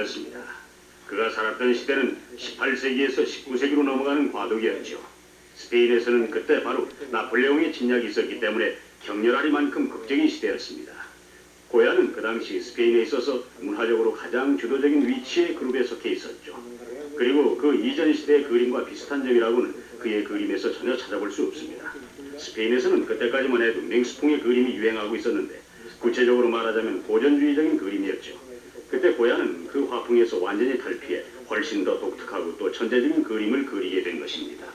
고야였습니다. 그가 살았던 시대는 18세기에서 19세기로 넘어가는 과도기였죠. 스페인에서는 그때 바로 나폴레옹의 침략이 있었기 때문에 격렬하리만큼 극적인 시대였습니다. 고야는 그 당시 스페인에 있어서 문화적으로 가장 주도적인 위치의 그룹에 속해 있었죠. 그리고 그 이전 시대의 그림과 비슷한 점이라고는 그의 그림에서 전혀 찾아볼 수 없습니다. 스페인에서는 그때까지만 해도 맹수풍의 그림이 유행하고 있었는데 구체적으로 말하자면 고전주의적인 그림이었죠. 그때 고야는 그 화풍에서 완전히 탈피해 훨씬 더 독특하고 또 천재적인 그림을 그리게 된 것입니다.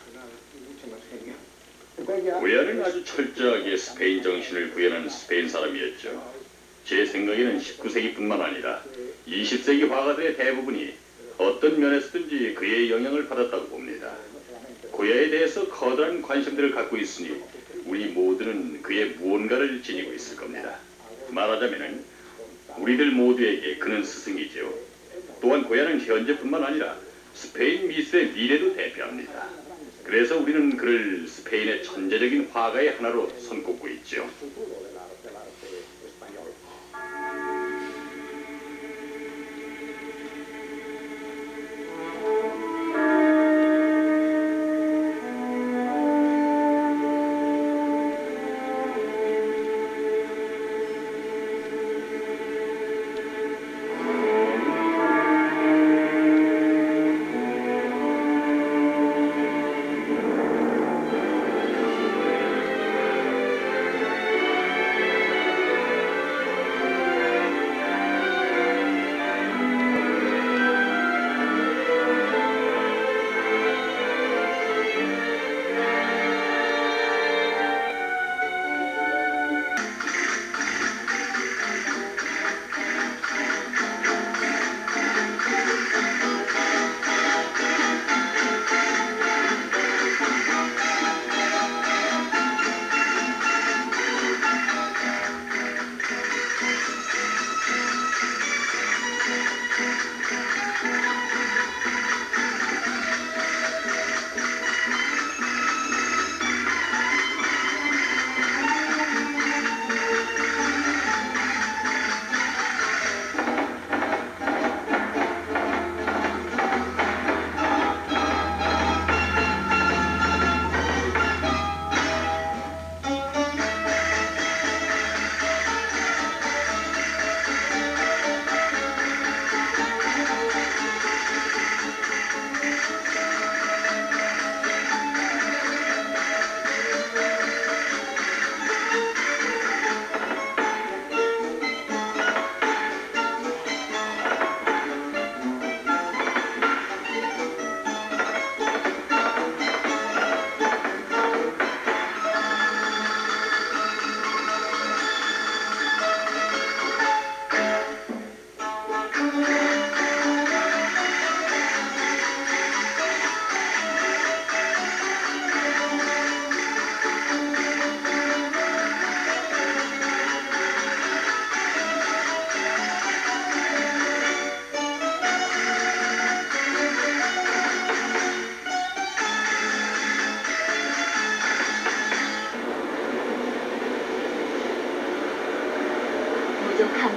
고야는 아주 철저하게 스페인 정신을 구현한 스페인 사람이었죠. 제 생각에는 19세기뿐만 아니라 20세기 화가들의 대부분이 어떤 면에서든지 그의 영향을 받았다고 봅니다. 고야에 대해서 커다란 관심들을 갖고 있으니 우리 모두는 그의 무언가를 지니고 있을 겁니다. 말하자면 우리들 모두에게 그는 스승이죠. 또한 고야는 현재뿐만 아니라 스페인 미술의 미래도 대표합니다. 그래서 우리는 그를 스페인의 천재적인 화가의 하나로 손꼽고 있죠.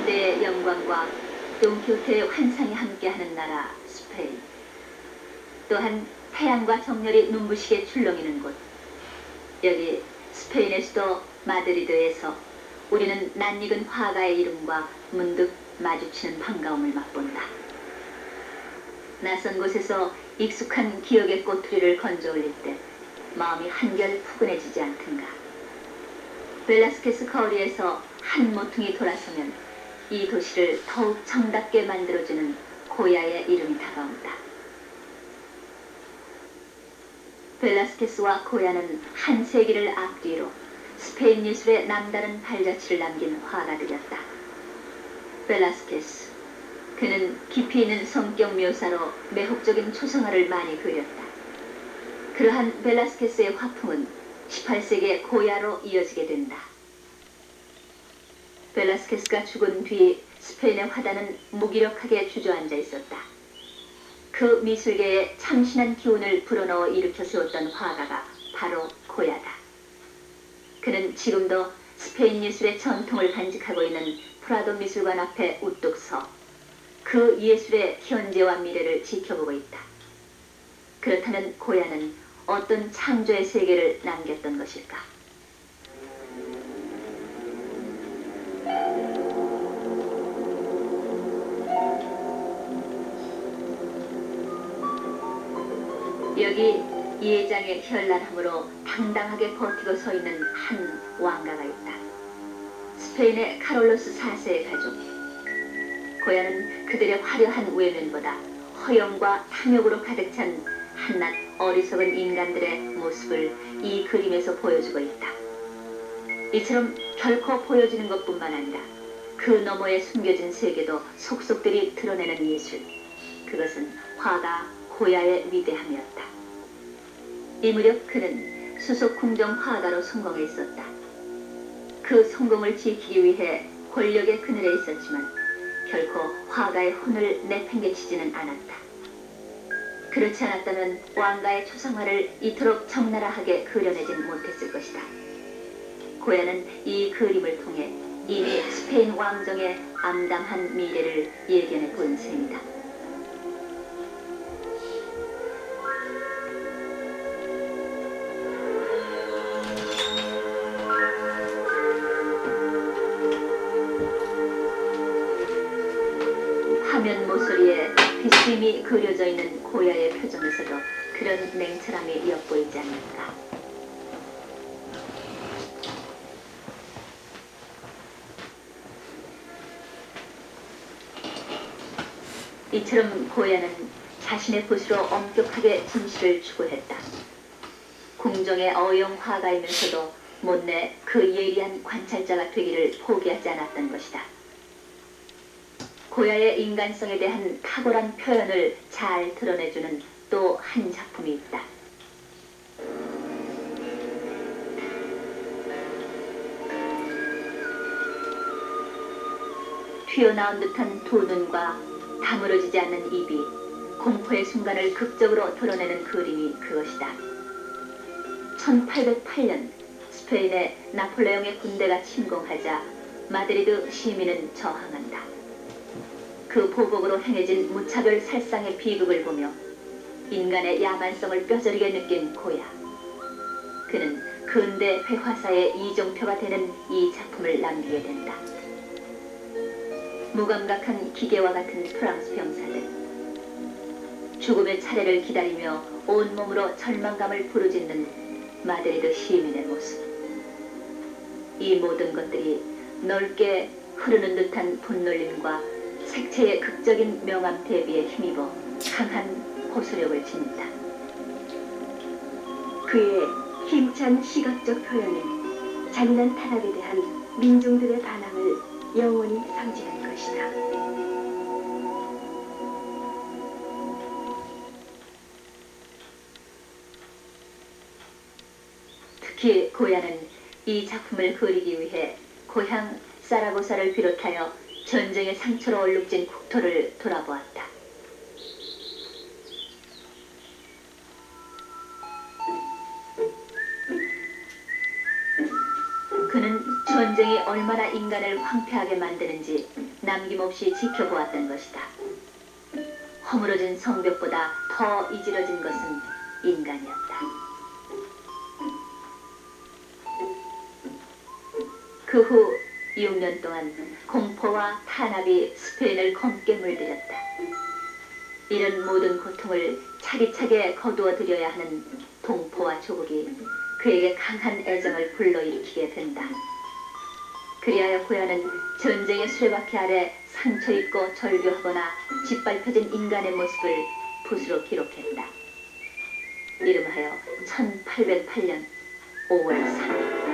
함대의 영광과 돈키호테의 환상이 함께하는 나라 스페인. 또한 태양과 정열이 눈부시게 출렁이는 곳. 여기 스페인의 수도 마드리드에서 우리는 낯익은 화가의 이름과 문득 마주치는 반가움을 맛본다. 낯선 곳에서 익숙한 기억의 꼬투리를 건져 올릴 때 마음이 한결 푸근해지지 않던가. 벨라스케스 거리에서 한 모퉁이 돌아서면 이 도시를 더욱 정답게 만들어주는 고야의 이름이 다가온다. 벨라스케스와 고야는 한 세기를 앞뒤로 스페인 예술의 남다른 발자취를 남긴 화가들이었다. 벨라스케스, 그는 깊이 있는 성격 묘사로 매혹적인 초상화를 많이 그렸다. 그러한 벨라스케스의 화풍은 18세기의 고야로 이어지게 된다. 벨라스케스가 죽은 뒤 스페인의 화단은 무기력하게 주저앉아 있었다. 그 미술계에 참신한 기운을 불어넣어 일으켜 세웠던 화가가 바로 고야다. 그는 지금도 스페인 예술의 전통을 간직하고 있는 프라도 미술관 앞에 우뚝 서 그 예술의 현재와 미래를 지켜보고 있다. 그렇다면 고야는 어떤 창조의 세계를 남겼던 것일까? 여기 예장의 현란함으로 당당하게 버티고 서 있는 한 왕가가 있다. 스페인의 카롤로스 4세의 가족. 고야는 그들의 화려한 외면보다 허영과 탐욕으로 가득 찬 한낱 어리석은 인간들의 모습을 이 그림에서 보여주고 있다. 이처럼 결코 보여지는 것뿐만 아니라 그 너머에 숨겨진 세계도 속속들이 드러내는 예술. 그것은 화가 고야의 위대함이었다. 이 무렵 그는 수속 궁정 화가로 성공했었다. 그 성공을 지키기 위해 권력의 그늘에 있었지만 결코 화가의 혼을 내팽개치지는 않았다. 그렇지 않았다면 왕가의 초상화를 이토록 적나라하게 그려내진 못했을 것이다. 고야는 이 그림을 통해 이미 스페인 왕정의 암담한 미래를 예견해 본 셈이다. 화면 모서리에 비스임이 그려져 있는 고야의 표정에서도 그런 냉철함이 엿보이지 않는가. 이처럼 고야는 자신의 붓으로 엄격하게 진실을 추구했다. 궁정의 어용 화가이면서도 못내 그 예리한 관찰자가 되기를 포기하지 않았던 것이다. 고야의 인간성에 대한 탁월한 표현을 잘 드러내주는 또 한 작품이 있다. 튀어나온 듯한 두 눈과 다물어지지 않는 입이 공포의 순간을 극적으로 드러내는 그림이 그것이다. 1808년 스페인의 나폴레옹의 군대가 침공하자 마드리드 시민은 저항한다. 그 보복으로 행해진 무차별 살상의 비극을 보며 인간의 야만성을 뼈저리게 느낀 고야. 그는 근대 회화사의 이종표가 되는 이 작품을 남기게 된다. 무감각한 기계와 같은 프랑스 병사들, 죽음의 차례를 기다리며 온몸으로 절망감을 부르짖는 마드리드 시민의 모습. 이 모든 것들이 넓게 흐르는 듯한 분놀림과 색채의 극적인 명암 대비에 힘입어 강한 호소력을 지닌다. 그의 힘찬 시각적 표현은 잔인한 탄압에 대한 민중들의 반항을 영원히 상징한 것이다. 특히 고야는 이 작품을 그리기 위해 고향 사라고사를 비롯하여 전쟁의 상처로 얼룩진 국토를 돌아보았다. 그는 전쟁이 얼마나 인간을 황폐하게 만드는지 남김없이 지켜보았던 것이다. 허물어진 성벽보다 더 이질어진 것은 인간이었다. 그 후 6년 동안 공포와 탄압이 스페인을 검게 물들였다. 이런 모든 고통을 차기차게 거두어 들여야 하는 동포와 조국이 그에게 강한 애정을 불러일으키게 된다. 그리하여 고야는 전쟁의 수레바퀴 아래 상처 입고 절규하거나 짓밟혀진 인간의 모습을 붓으로 기록했다. 이름하여 1808년 5월 3일.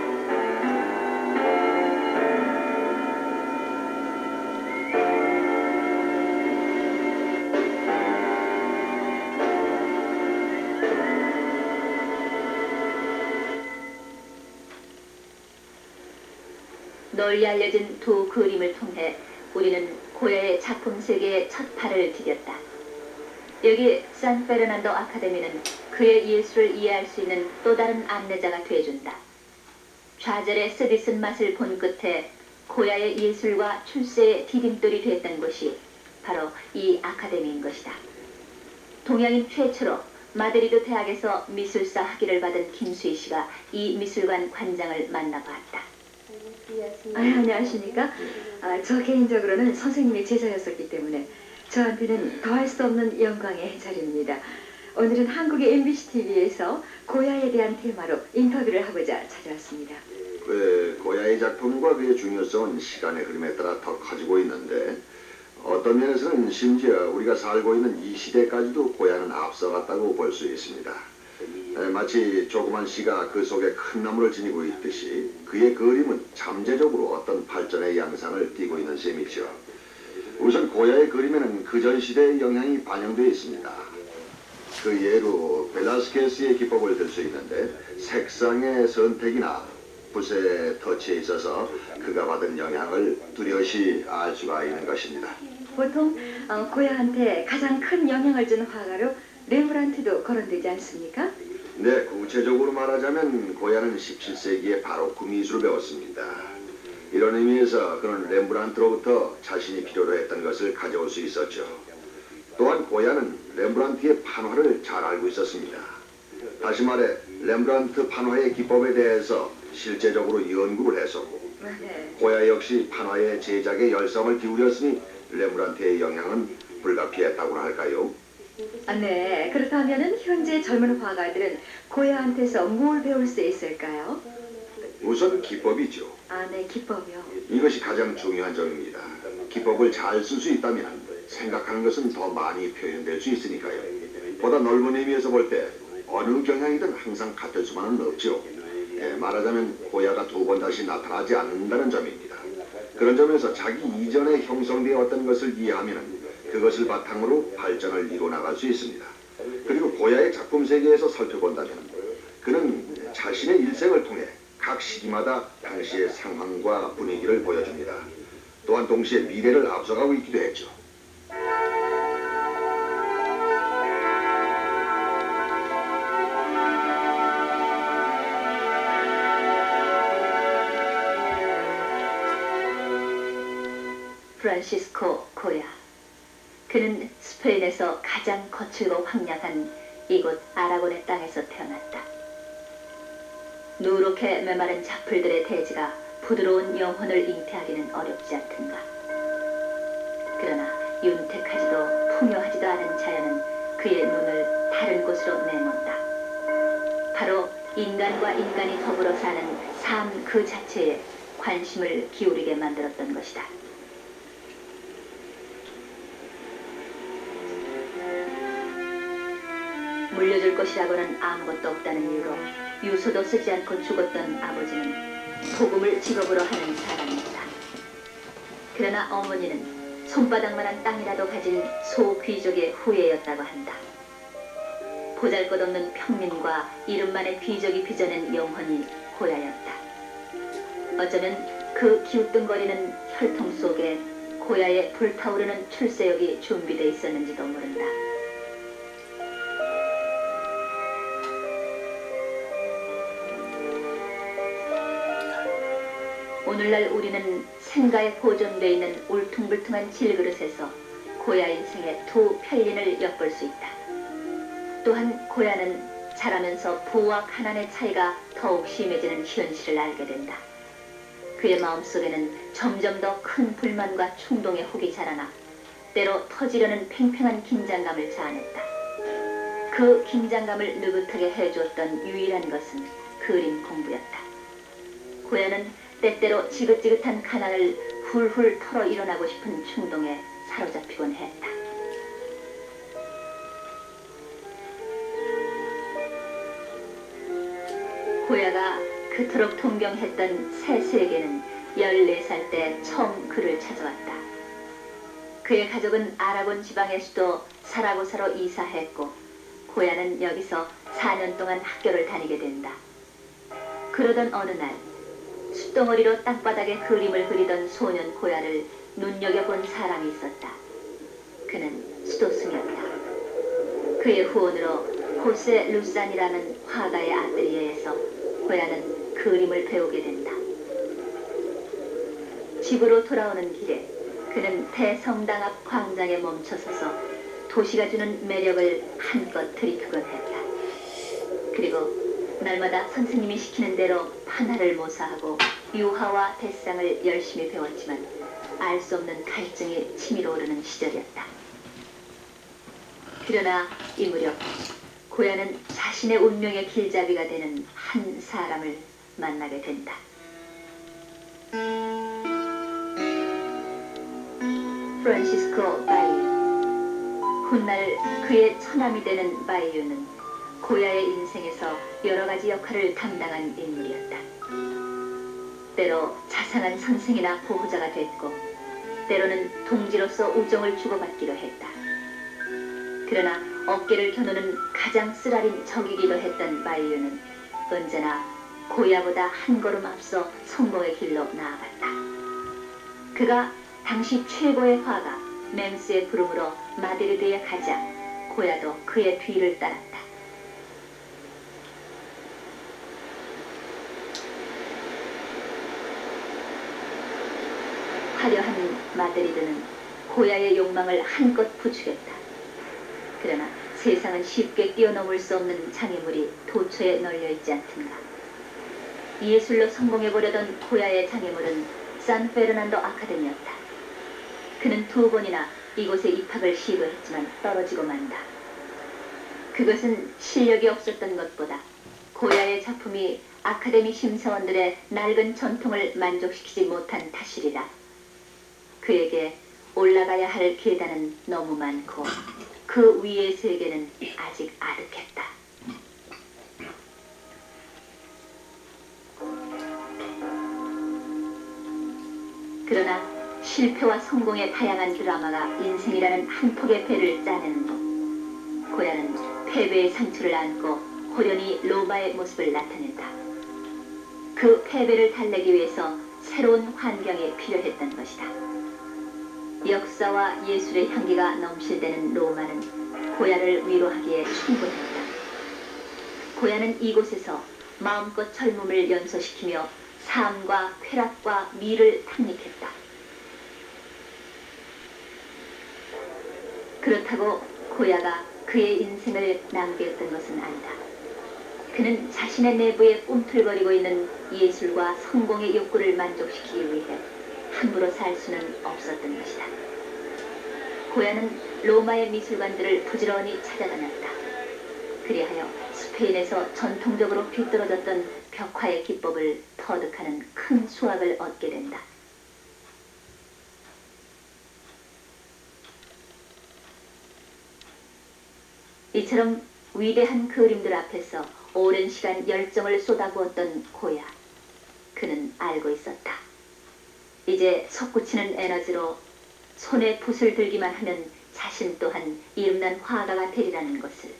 널리 알려진 두 그림을 통해 우리는 고야의 작품 세계의 첫 발을 디뎠다. 여기 산페르난도 아카데미는 그의 예술을 이해할 수 있는 또 다른 안내자가 되어준다. 좌절의 쓰디쓴 맛을 본 끝에 고야의 예술과 출세의 디딤돌이 됐던 곳이 바로 이 아카데미인 것이다. 동양인 최초로 마드리드 대학에서 미술사 학위를 받은 김수희 씨가 이 미술관 관장을 만나봤다. 안녕하십니까? 저 개인적으로는 선생님의 제자였었기 때문에 저한테는 더할 수 없는 영광의 자리입니다. 오늘은 한국의 MBC TV에서 고야에 대한 테마로 인터뷰를 하고자 찾아왔습니다. 고야의 작품과 그의 중요성은 시간의 흐름에 따라 더 커지고 있는데 어떤 면에서는 심지어 우리가 살고 있는 이 시대까지도 고야는 앞서갔다고 볼 수 있습니다. 마치 조그만 시가 그 속에 큰 나무를 지니고 있듯이 그의 그림은 잠재적으로 어떤 발전의 양상을 띠고 있는 셈이죠. 우선 고야의 그림에는 그전 시대의 영향이 반영되어 있습니다. 그 예로 벨라스케스의 기법을 들 수 있는데 색상의 선택이나 붓의 터치에 있어서 그가 받은 영향을 뚜렷이 알 수가 있는 것입니다. 보통 고야한테 가장 큰 영향을 준 화가로 레므란트도 거론되지 않습니까? 네, 구체적으로 말하자면 고야는 17세기에 바로크 미술을 배웠습니다. 이런 의미에서 그는 렘브란트로부터 자신이 필요로 했던 것을 가져올 수 있었죠. 또한 고야는 렘브란트의 판화를 잘 알고 있었습니다. 다시 말해 렘브란트 판화의 기법에 대해서 실제적으로 연구를 했었고 네. 고야 역시 판화의 제작에 열성을 기울였으니 렘브란트의 영향은 불가피했다고나 할까요? 네. 그렇다면은 현재 젊은 화가들은 고야한테서 뭘 배울 수 있을까요? 우선 기법이죠. 네, 기법이요. 이것이 가장 중요한 점입니다. 기법을 잘 쓸 수 있다면 생각하는 것은 더 많이 표현될 수 있으니까요. 보다 넓은 의미에서 볼 때 어느 경향이든 항상 같을 수만은 없죠. 말하자면 고야가 두 번 다시 나타나지 않는다는 점입니다. 그런 점에서 자기 이전에 형성되어 왔던 것을 이해하면 그것을 바탕으로 발전을 이뤄나갈 수 있습니다. 그리고 고야의 작품 세계에서 살펴본다면 그는 자신의 일생을 통해 각 시기마다 당시의 상황과 분위기를 보여줍니다. 또한 동시에 미래를 앞서가고 있기도 했죠. 프란시스코 고야. 그는 스페인에서 가장 거칠고 황량한 이곳 아라곤의 땅에서 태어났다. 누렇게 메마른 자풀들의 대지가 부드러운 영혼을 잉태하기는 어렵지 않던가. 그러나 윤택하지도 풍요하지도 않은 자연은 그의 눈을 다른 곳으로 내몬다. 바로 인간과 인간이 더불어 사는 삶 그 자체에 관심을 기울이게 만들었던 것이다. 물려줄 것이라고는 아무것도 없다는 이유로 유서도 쓰지 않고 죽었던 아버지는 복음을 직업으로 하는 사람이었다. 그러나 어머니는 손바닥만한 땅이라도 가진 소귀족의 후예였다고 한다. 보잘것없는 평민과 이름만의 귀족이 빚어낸 영혼이 고야였다. 어쩌면 그 기우뚱거리는 혈통 속에 고야의 불타오르는 출세욕이 준비되어 있었는지도 모른다. 오늘날 우리는 생가에 보존되어 있는 울퉁불퉁한 질그릇에서 고야 인생의 두 편린을 엿볼 수 있다. 또한 고야는 자라면서 부와 가난의 차이가 더욱 심해지는 현실을 알게 된다. 그의 마음속에는 점점 더 큰 불만과 충동의 혹이 자라나 때로 터지려는 팽팽한 긴장감을 자아냈다. 그 긴장감을 느긋하게 해주었던 유일한 것은 그림 공부였다. 고야는 때때로 지긋지긋한 가난을 훌훌 털어 일어나고 싶은 충동에 사로잡히곤 했다. 고야가 그토록 동경했던 새 세계는 14살 때 처음 그를 찾아왔다. 그의 가족은 아라곤 지방의 수도 사라고사로 이사했고 고야는 여기서 4년 동안 학교를 다니게 된다. 그러던 어느 날 숫덩어리로 땅바닥에 그림을 그리던 소년 고야를 눈여겨본 사람이 있었다. 그는 수도승이었다. 그의 후원으로 호세 루산이라는 화가의 아뜨리에에서 고야는 그림을 배우게 된다. 집으로 돌아오는 길에 그는 대성당 앞 광장에 멈춰서서 도시가 주는 매력을 한껏 들이크곤 했다. 그리고 날마다 선생님이 시키는 대로 판화를 모사하고 유화와 대상을 열심히 배웠지만 알 수 없는 갈증이 치밀어 오르는 시절이었다. 그러나 이 무렵 고야는 자신의 운명의 길잡이가 되는 한 사람을 만나게 된다. 프란시스코 바이유. 훗날 그의 처남이 되는 바이유는 고야의 인생에서 여러 가지 역할을 담당한 인물이었다. 때로 자상한 선생이나 보호자가 됐고, 때로는 동지로서 우정을 주고받기도 했다. 그러나 어깨를 겨누는 가장 쓰라린 적이기도 했던 바이유는 언제나 고야보다 한 걸음 앞서 성공의 길로 나아갔다. 그가 당시 최고의 화가 맹스의 부름으로 마드리드에 가자 고야도 그의 뒤를 따랐다. 화려한 마드리드는 고야의 욕망을 한껏 부추겼다. 그러나 세상은 쉽게 뛰어넘을 수 없는 장애물이 도처에 널려있지 않던가. 예술로 성공해보려던 고야의 장애물은 산페르난도 아카데미였다. 그는 2번이나 이곳에 입학을 시도했지만 떨어지고 만다. 그것은 실력이 없었던 것보다 고야의 작품이 아카데미 심사원들의 낡은 전통을 만족시키지 못한 탓이리라. 그에게 올라가야 할 계단은 너무 많고 그 위의 세계는 아직 아득했다. 그러나 실패와 성공의 다양한 드라마가 인생이라는 한 폭의 배를 짜내는 법. 고야는 패배의 상처를 안고 호련히 로마의 모습을 나타낸다. 그 패배를 달래기 위해서 새로운 환경이 필요했던 것이다. 역사와 예술의 향기가 넘실대는 로마는 고야를 위로하기에 충분했다. 고야는 이곳에서 마음껏 젊음을 연소시키며 삶과 쾌락과 미를 탐닉했다. 그렇다고 고야가 그의 인생을 낭비했던 것은 아니다. 그는 자신의 내부에 꿈틀거리고 있는 예술과 성공의 욕구를 만족시키기 위해 함부로 살 수는 없었던 것이다. 고야는 로마의 미술관들을 부지런히 찾아다녔다. 그리하여 스페인에서 전통적으로 뒤떨어졌던 벽화의 기법을 터득하는 큰 수확을 얻게 된다. 이처럼 위대한 그림들 앞에서 오랜 시간 열정을 쏟아부었던 고야. 그는 알고 있었다. 이제 솟구치는 에너지로 손에 붓을 들기만 하면 자신 또한 이름난 화가가 되리라는 것을.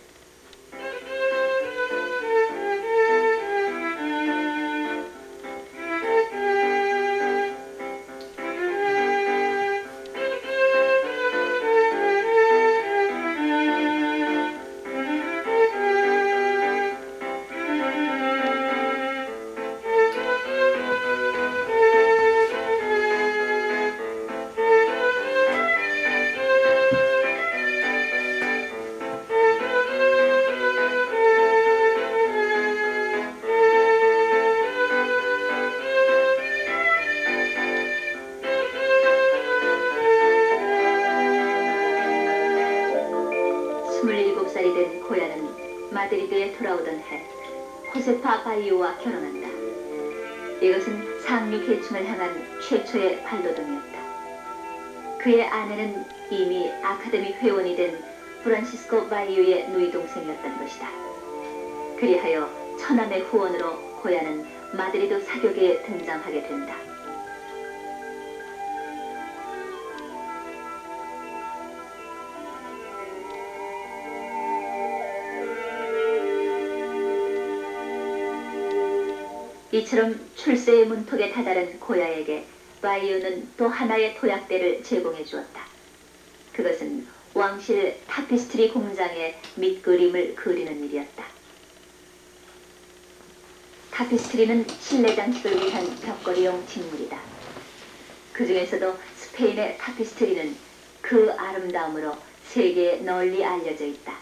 마드리드에 돌아오던 해 호세파 바이오와 결혼한다. 이것은 상류 계층을 향한 최초의 발돋움이었다. 그의 아내는 이미 아카데미 회원이 된 프란시스코 바이오의 누이 동생이었던 것이다. 그리하여 처남의 후원으로 고야는 마드리드 사교계에 등장하게 된다. 이처럼 출세의 문턱에 다다른 고야에게 바이오는 또 하나의 도약대를 제공해 주었다. 그것은 왕실 타피스트리 공장에 밑그림을 그리는 일이었다. 타피스트리는 실내 장식을 위한 벽걸이용 직물이다. 그 중에서도 스페인의 타피스트리는 그 아름다움으로 세계에 널리 알려져 있다.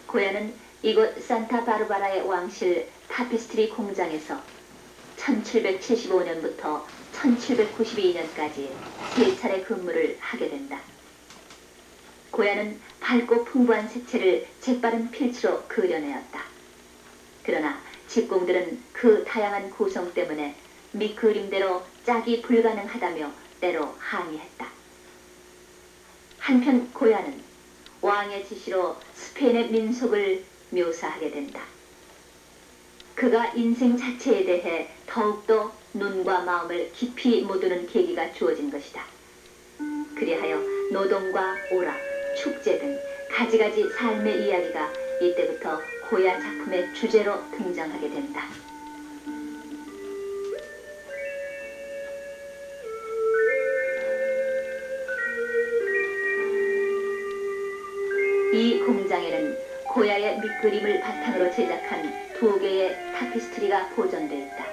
고야는 이곳 산타 바르바라의 왕실 타피스트리 공장에서 1775년부터 1792년까지 세 차례 근무를 하게 된다. 고야는 밝고 풍부한 색채를 재빠른 필치로 그려내었다. 그러나 직공들은 그 다양한 구성 때문에 밑그림대로 짝이 불가능하다며 때로 항의했다. 한편 고야는 왕의 지시로 스페인의 민속을 묘사하게 된다. 그가 인생 자체에 대해 더욱더 눈과 마음을 깊이 모두는 계기가 주어진 것이다. 그리하여 노동과 오락, 축제 등 가지가지 삶의 이야기가 이때부터 고야 작품의 주제로 등장하게 된다. 이 공장에는 고야의 밑그림을 바탕으로 제작한 2개의 타피스트리가 보존돼 있다.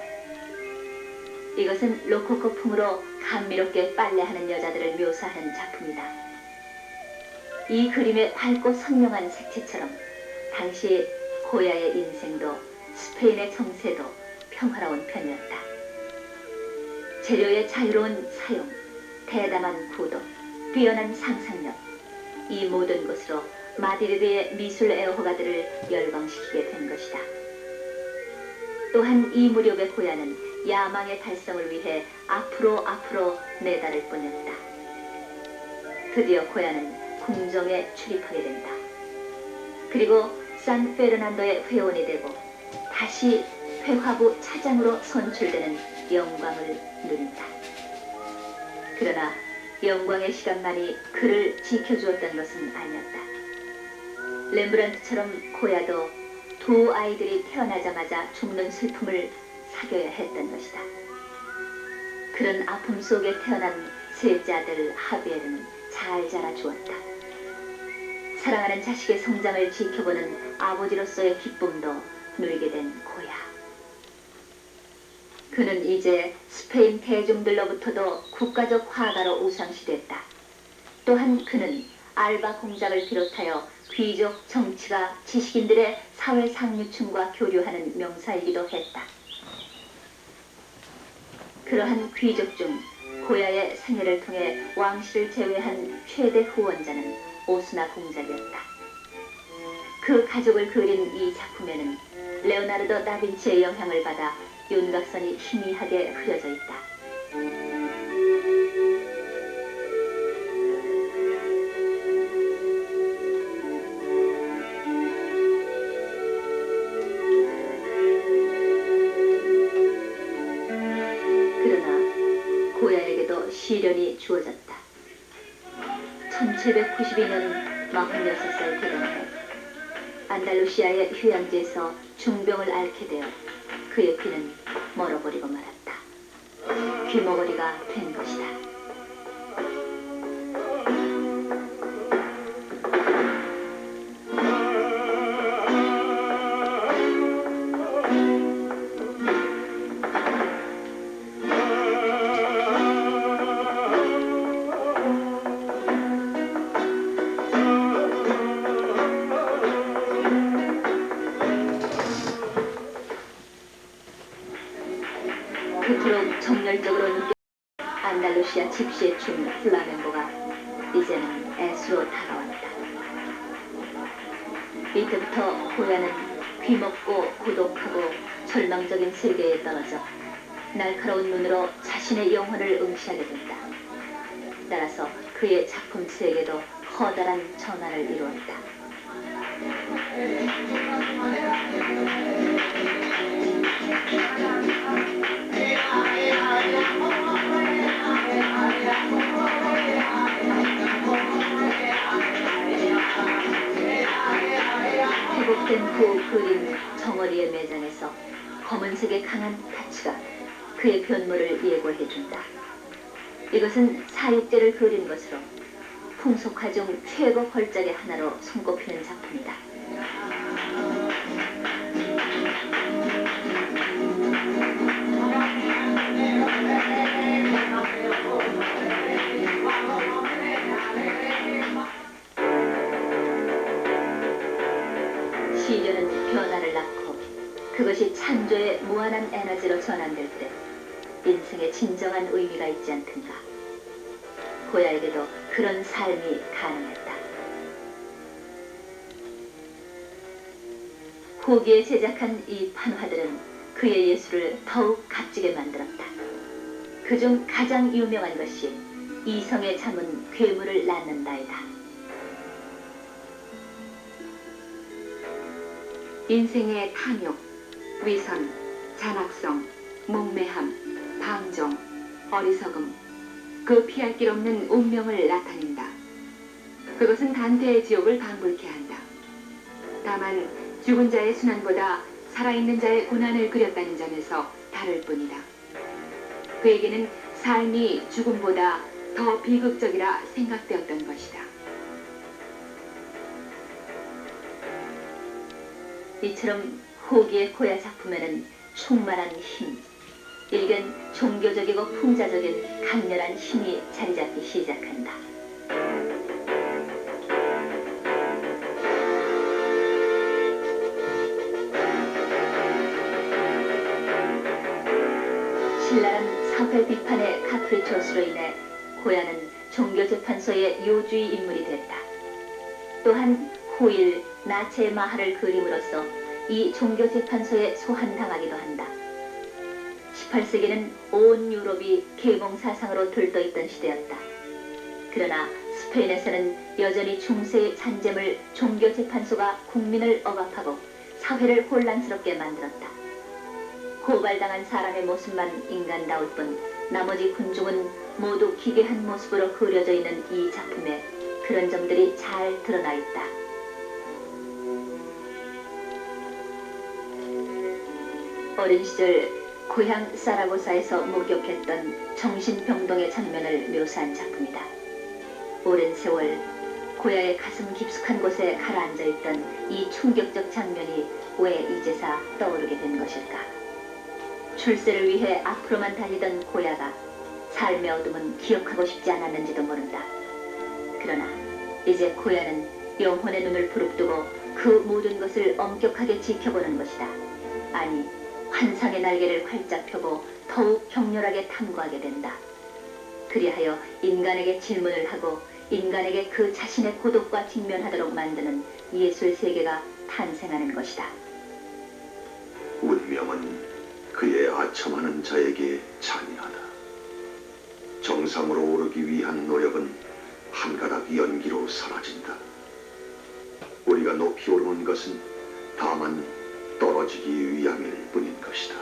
이것은 로코코풍으로 감미롭게 빨래하는 여자들을 묘사하는 작품이다. 이 그림의 밝고 선명한 색채처럼 당시 고야의 인생도 스페인의 정세도 평화로운 편이었다. 재료의 자유로운 사용, 대담한 구도, 뛰어난 상상력, 이 모든 것으로 마드리드의 미술 애호가들을 열광시키게 된 것이다. 또한 이 무렵의 고야는 야망의 달성을 위해 앞으로 내달을 뿐이었다. 드디어 고야는 궁정에 출입하게 된다. 그리고 산 페르난도의 회원이 되고 다시 회화부 차장으로 선출되는 영광을 누린다. 그러나 영광의 시간만이 그를 지켜주었던 것은 아니었다. 렘브란트처럼 고야도 2 아이들이 태어나자마자 죽는 슬픔을 사겨야 했던 것이다. 그런 아픔 속에 태어난 셋째 아들 하비에르는 잘 자라주었다. 사랑하는 자식의 성장을 지켜보는 아버지로서의 기쁨도 누리게 된 고야. 그는 이제 스페인 대중들로부터도 국가적 화가로 우상시됐다. 또한 그는 알바 공작을 비롯하여 귀족, 정치가, 지식인들의 사회 상류층과 교류하는 명사이기도 했다. 그러한 귀족 중 고야의 생애를 통해 왕실을 제외한 최대 후원자는 오스나 공작이었다. 그 가족을 그린 이 작품에는 레오나르도 다빈치의 영향을 받아 윤곽선이 희미하게 흐려져 있다. 그러나 고야에게도 시련이 주어졌다. 1792년 46살 되던 해 안달루시아의 휴양지에서 중병을 앓게 되어 그의 귀는 멀어버리고 말았다. 귀머거리가 된 것이다. 그토록 정열적으로 느껴 안달루시아 집시의 춤 플라멩코가 이제는 애수로 다가왔다. 이때부터 고야는 귀먹고 고독하고 절망적인 세계에 떨어져 날카로운 눈으로 자신의 영혼을 응시하게 된다. 따라서 그의 작품 세계도 커다란 전환을 이루었다. 회복된 그 그림 정어리의 매장에서 검은색의 강한 타치가 그의 변모를 예고해준다. 이것은 사육제를 그린 것으로 풍속화 중 최고 걸작의 하나로 손꼽히는 작품이다. 변화를 낳고 그것이 창조의 무한한 에너지로 전환될 때 인생에 진정한 의미가 있지 않든가. 고야에게도 그런 삶이 가능했다. 후기에 제작한 이 판화들은 그의 예술을 더욱 값지게 만들었다. 그중 가장 유명한 것이 이성의 잠은 괴물을 낳는다이다. 인생의 탐욕, 위선, 잔악성, 목매함, 방종, 어리석음, 그 피할 길 없는 운명을 나타낸다. 그것은 단테의 지옥을 방불케 한다. 다만 죽은 자의 순환보다 살아있는 자의 고난을 그렸다는 점에서 다를 뿐이다. 그에게는 삶이 죽음보다 더 비극적이라 생각되었던 것이다. 이처럼 후기의 고야 작품에는 충만한 힘, 일견 종교적이고 풍자적인 강렬한 힘이 자리잡기 시작한다. 신랄한 사회 비판의 카프리초스로 인해 고야는 종교재판소의 요주의 인물이 됐다. 또한 후일 나체의 마하를 그림으로써 이 종교재판소에 소환당하기도 한다. 18세기는 온 유럽이 계몽사상으로 들떠있던 시대였다. 그러나 스페인에서는 여전히 중세의 잔재물 종교재판소가 국민을 억압하고 사회를 혼란스럽게 만들었다. 고발당한 사람의 모습만 인간다울 뿐 나머지 군중은 모두 기괴한 모습으로 그려져 있는 이 작품에 그런 점들이 잘 드러나 있다. 어린 시절 고향 사라고사에서 목격했던 정신병동의 장면을 묘사한 작품이다. 오랜 세월 고야의 가슴 깊숙한 곳에 가라앉아 있던 이 충격적 장면이 왜 이제사 떠오르게 된 것일까? 출세를 위해 앞으로만 달리던 고야가 삶의 어둠은 기억하고 싶지 않았는지도 모른다. 그러나 이제 고야는 영혼의 눈을 부릅뜨고 그 모든 것을 엄격하게 지켜보는 것이다. 아니, 환상의 날개를 활짝 펴고 더욱 격렬하게 탐구하게 된다. 그리하여 인간에게 질문을 하고 인간에게 그 자신의 고독과 직면하도록 만드는 예술 세계가 탄생하는 것이다. 운명은 그의 아첨하는 자에게 잔인하다. 정상으로 오르기 위한 노력은 한 가닥 연기로 사라진다. 우리가 높이 오르는 것은 다만 떨어지기 위함일 뿐인 것이다.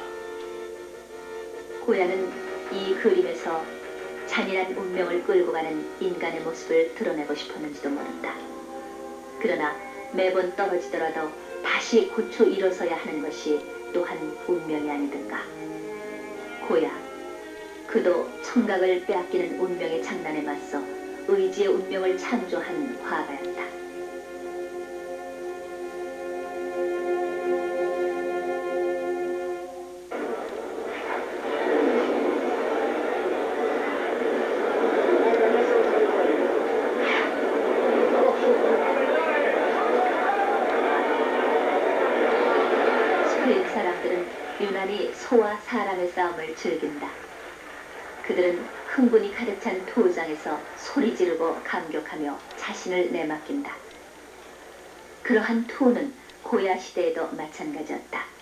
고야는 이 그림에서 잔인한 운명을 끌고 가는 인간의 모습을 드러내고 싶었는지도 모른다. 그러나 매번 떨어지더라도 다시 고쳐 일어서야 하는 것이 또한 운명이 아니든가. 고야, 그도 청각을 빼앗기는 운명의 장난에 맞서 의지의 운명을 창조한 화가였다. 스페인 사람들은 유난히 소와 사람의 싸움을 즐긴다. 그들은 흥분이 가득 찬 투장에서 소리 지르고 감격하며 자신을 내맡긴다. 그러한 투는 고야 시대에도 마찬가지였다.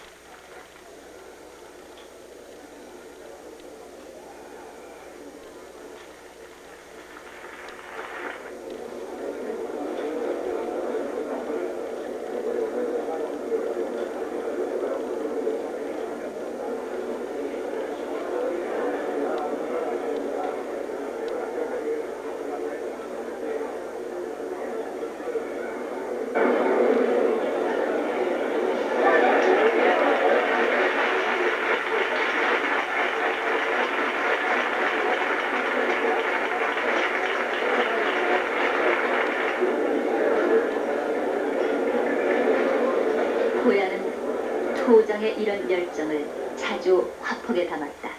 고야는 투장의 이런 열정을 자주 화폭에 담았다.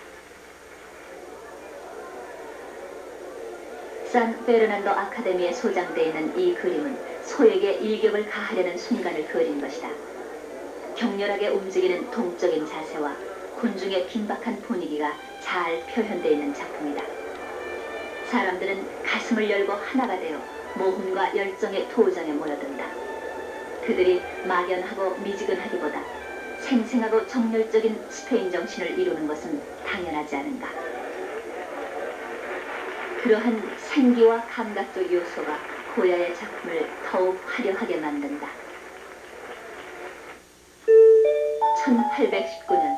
산 페르난도 아카데미에 소장되어 있는 이 그림은 소에게 일격을 가하려는 순간을 그린 것이다. 격렬하게 움직이는 동적인 자세와 군중의 긴박한 분위기가 잘 표현되어 있는 작품이다. 사람들은 가슴을 열고 하나가 되어 모험과 열정의 도장에 모여든다. 그들이 막연하고 미지근하기보다 생생하고 정열적인 스페인 정신을 이루는 것은 당연하지 않은가. 그러한 생기와 감각적 요소가 고야의 작품을 더욱 화려하게 만든다. 1819년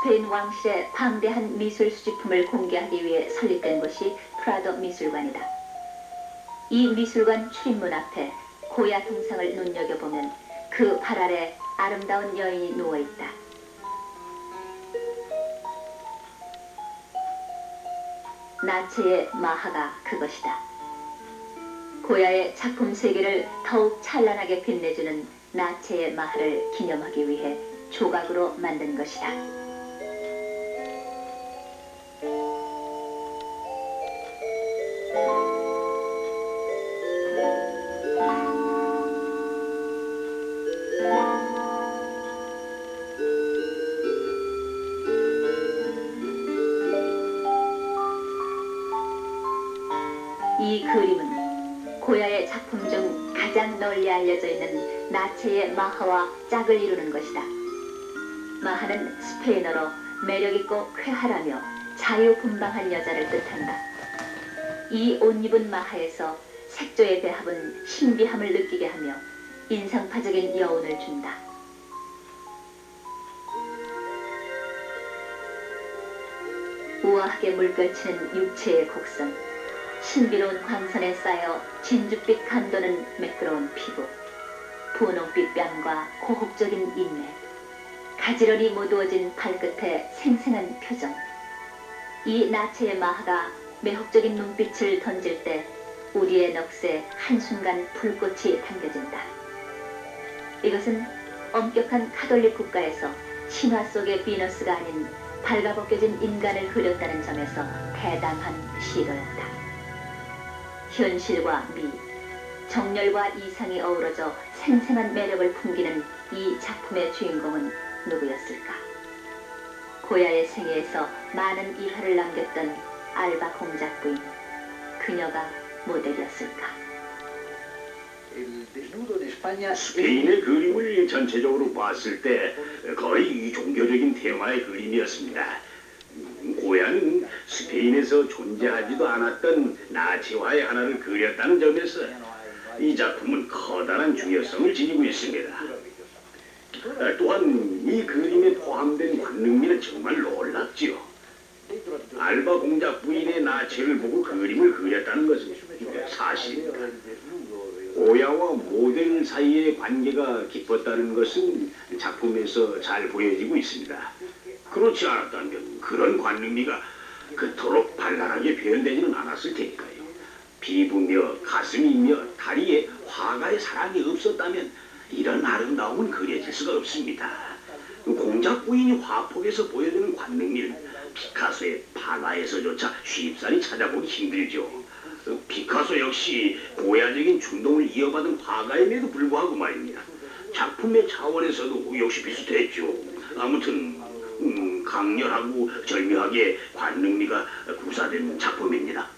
스페인 왕실의 방대한 미술 수집품을 공개하기 위해 설립된 곳이 프라도 미술관이다. 이 미술관 출입문 앞에 고야 동상을 눈여겨보면 그 발 아래 아름다운 여인이 누워있다. 나체의 마하가 그것이다. 고야의 작품 세계를 더욱 찬란하게 빛내주는 나체의 마하를 기념하기 위해 조각으로 만든 것이다. 이 그림은 고야의 작품 중 가장 널리 알려져 있는 나체의 마하와 짝을 이루는 것이다. 마하는 스페인어로 매력있고 쾌활하며 자유분방한 여자를 뜻한다. 이 옷 입은 마하에서 색조의 배합은 신비함을 느끼게 하며 인상파적인 여운을 준다. 우아하게 물결치는 육체의 곡선, 신비로운 광선에 쌓여 진주빛 감도는 매끄러운 피부, 분홍빛 뺨과 고혹적인 인내, 가지런히 모두어진 발끝에 생생한 표정. 이 나체의 마하가 매혹적인 눈빛을 던질 때 우리의 넋에 한순간 불꽃이 당겨진다. 이것은 엄격한 카톨릭 국가에서 신화 속의 비너스가 아닌 발가벗겨진 인간을 그렸다는 점에서 대담한 시도였다. 현실과 미, 정열과 이상이 어우러져 생생한 매력을 풍기는 이 작품의 주인공은 누구였을까? 고야의 생애에서 많은 일화를 남겼던 알바 공작 부인, 그녀가 모델이었을까? 스페인의 그림을 전체적으로 봤을 때 거의 종교적인 테마의 그림이었습니다. 고야는 스페인에서 존재하지도 않았던 나치화의 하나를 그렸다는 점에서 이 작품은 커다란 중요성을 지니고 있습니다. 또한 이 그림에 포함된 관능미는 정말 놀랍지요. 알바 공작 부인의 나체를 보고 그림을 그렸다는 것은 사실입니다. 고야와 모델 사이의 관계가 깊었다는 것은 작품에서 잘 보여지고 있습니다. 그렇지 않았다면 그런 관능미가 그토록 발랄하게 표현되지는 않았을 테니까요. 피부며 가슴이며 다리에 화가의 사랑이 없었다면 이런 아름다움은 그려질 수가 없습니다. 공작 부인이 화폭에서 보여주는 관능미는 피카소의 판화에서조차 쉽사리 찾아보기 힘들죠. 피카소 역시 고야적인 충동을 이어받은 화가임에도 불구하고 말입니다. 작품의 차원에서도 역시 비슷했죠. 아무튼 강렬하고 절묘하게 관능미가 구사된 작품입니다.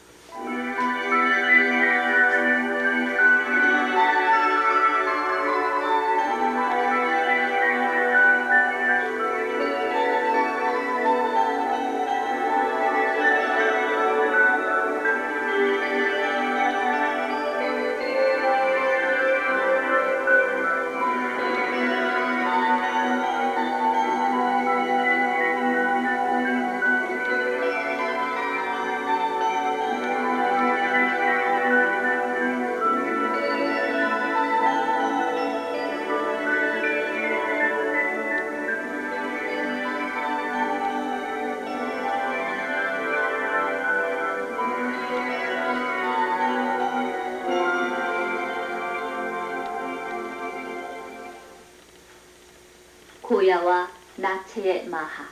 고야와 나체의 마하.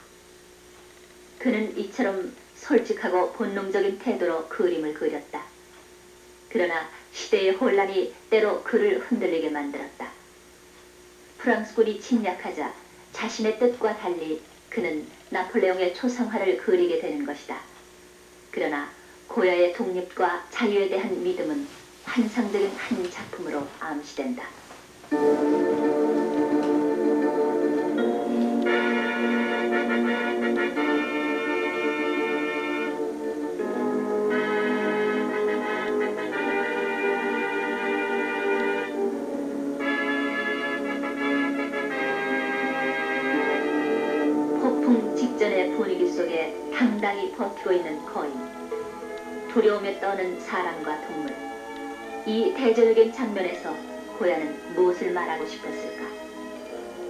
그는 이처럼 솔직하고 본능적인 태도로 그림을 그렸다. 그러나 시대의 혼란이 때로 그를 흔들리게 만들었다. 프랑스군이 침략하자 자신의 뜻과 달리 그는 나폴레옹의 초상화를 그리게 되는 것이다. 그러나 고야의 독립과 자유에 대한 믿음은 환상적인 한 작품으로 암시된다. 폭풍 직전의 분위기 속에 당당히 버티고 있는 거인, 두려움에 떠는 사람과 동물. 이 대절적인 장면에서 고야는 무엇을 말하고 싶었을까?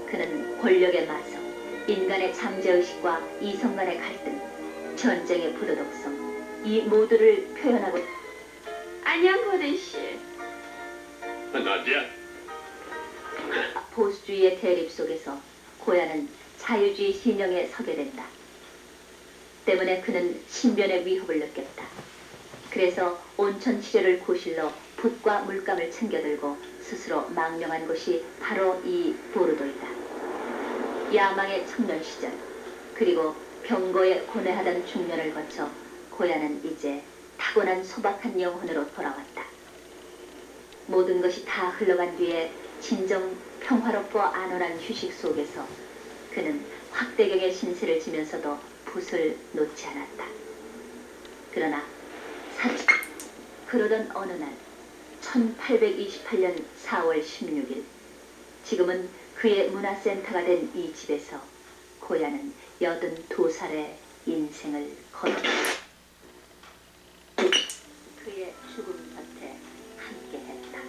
그는 권력의 마성, 인간의 잠재의식과 이성 간의 갈등, 전쟁의 부도덕성, 이 모두를 표현하고. 안녕, 고든 씨. 나디야. 보수주의의 대립 속에서 고야는 자유주의 진영에 서게 된다. 때문에 그는 신변의 위협을 느꼈다. 그래서 온천 치료를 고실러 붓과 물감을 챙겨들고 스스로 망명한 곳이 바로 이 보르도이다. 야망의 청년 시절, 그리고 병고에 고뇌하던 중년을 거쳐 고야는 이제 타고난 소박한 영혼으로 돌아왔다. 모든 것이 다 흘러간 뒤에 진정 평화롭고 안온한 휴식 속에서 그는 확대경의 신세를 지면서도 붓을 놓지 않았다. 그러나 그러던 어느 날 1828년 4월 16일 지금은 그의 문화센터가 된 이 집에서 고야는 82살의 인생을 걸었다. 그의 죽음 곁에 함께했다.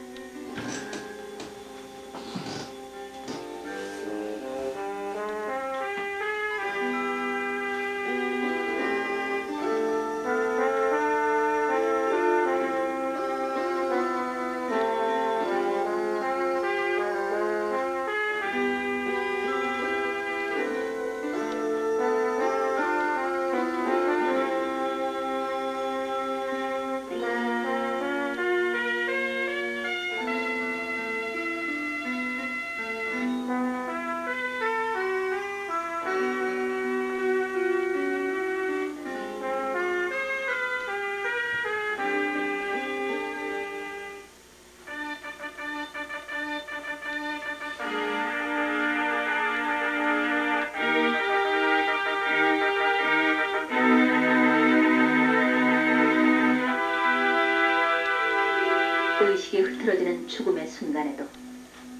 의식이 흐트러지는 죽음의 순간에도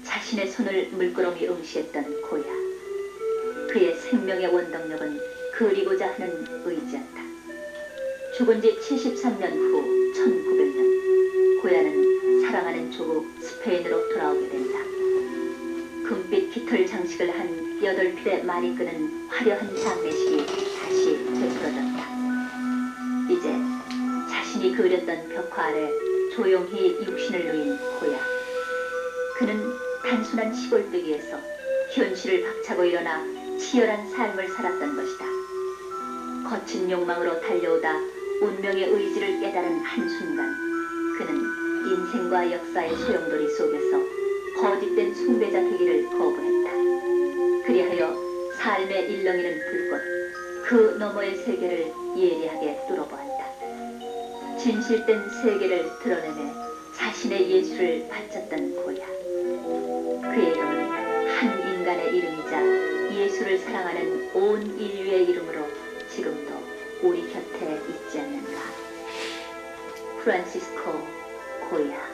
자신의 손을 물끄러미 응시했던 고야. 그의 생명의 원동력은 그리고자 하는 의지였다. 죽은 지 73년 후 1900년 고야는 사랑하는 조국 스페인으로 돌아오게 된다. 금빛 깃털 장식을 한 8필의 말이 끄는 화려한 장례식이 다시 되풀어졌다. 이제 자신이 그렸던 벽화 아래 조용히 육신을 누인 고야. 그는 단순한 시골뜨기에서 현실을 박차고 일어나 치열한 삶을 살았던 것이다. 거친 욕망으로 달려오다 운명의 의지를 깨달은 한순간 그는 인생과 역사의 소용돌이 속에서 거짓된 숭배자 되기를 거부했다. 그리하여 삶의 일렁이는 불꽃, 그 너머의 세계를 예리하게 뚫어보았다. 진실된 세계를 드러내며 자신의 예술을 바쳤던 고야. 그의 이름은 한 인간의 이름이자 예술을 사랑하는 온 인류의 이름으로 지금도 우리 곁에 있지 않는가. 프란시스코 고야.